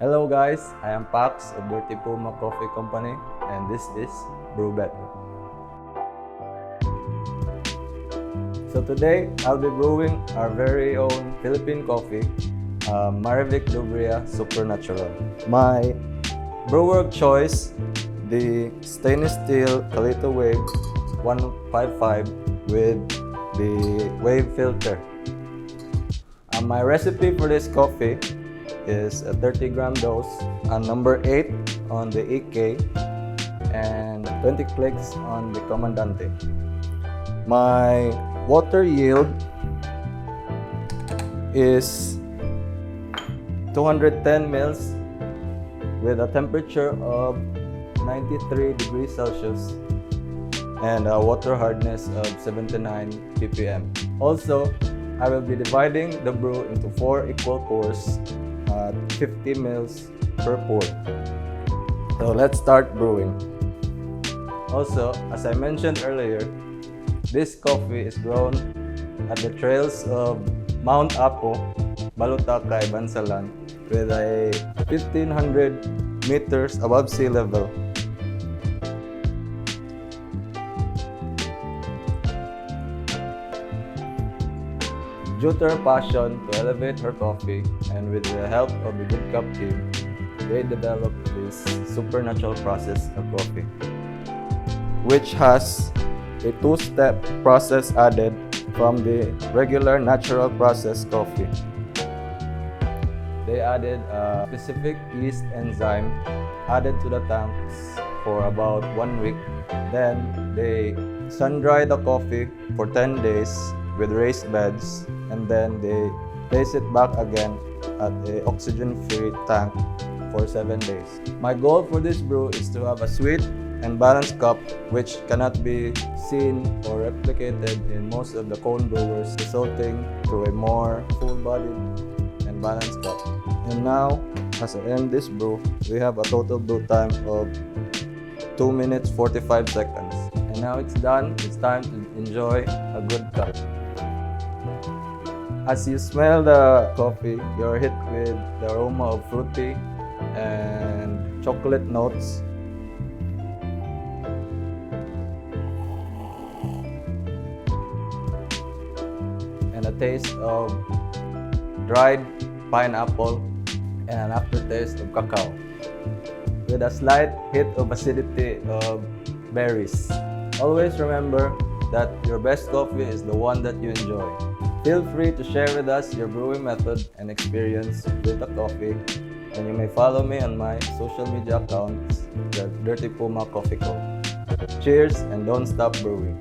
Hello guys, I am Pacz of Puma Coffee Company and this is Brew. So today I'll be brewing our very own Philippine coffee, Marivic Dubria Super Natural. My brewer choice, the stainless steel KALITA Wave 155 with the wave filter. My recipe for this coffee is a 30-gram dose, number 8 on the EK, and 20 clicks on the Comandante. My water yield is 210 mils with a temperature of 93 degrees Celsius and a water hardness of 79 ppm. Also, I will be dividing the brew into 4 equal pours at 50 mils per pour. So let's start brewing. Also, as I mentioned earlier, this coffee is grown at the trails of Mount Apo, Balutacay, Bansalan, with a 1500 meters above sea level. Due to her passion to elevate her coffee and with the help of the Good Cup team, they developed this supernatural process of coffee, which has a 2-step process added from the regular natural process coffee. They added a specific yeast enzyme added to the tanks for about 1 week. Then they sun-dry the coffee for 10 days with raised beds, and then they place it back again at the oxygen-free tank for 7 days. My goal for this brew is to have a sweet and balanced cup which cannot be seen or replicated in most of the cone brewers, resulting to a more full-bodied and balanced cup. And now, as I end this brew, we have a total brew time of 2 minutes 45 seconds. And now it's done, it's time to enjoy a good cup. As you smell the coffee, you're hit with the aroma of fruity and chocolate notes. And a taste of dried pineapple and an aftertaste of cacao, with a slight hit of acidity of berries. Always remember that your best coffee is the one that you enjoy. Feel free to share with us your brewing method and experience with the coffee, and you may follow me on my social media accounts, the Dirty Puma Coffee Co. Cheers and don't stop brewing.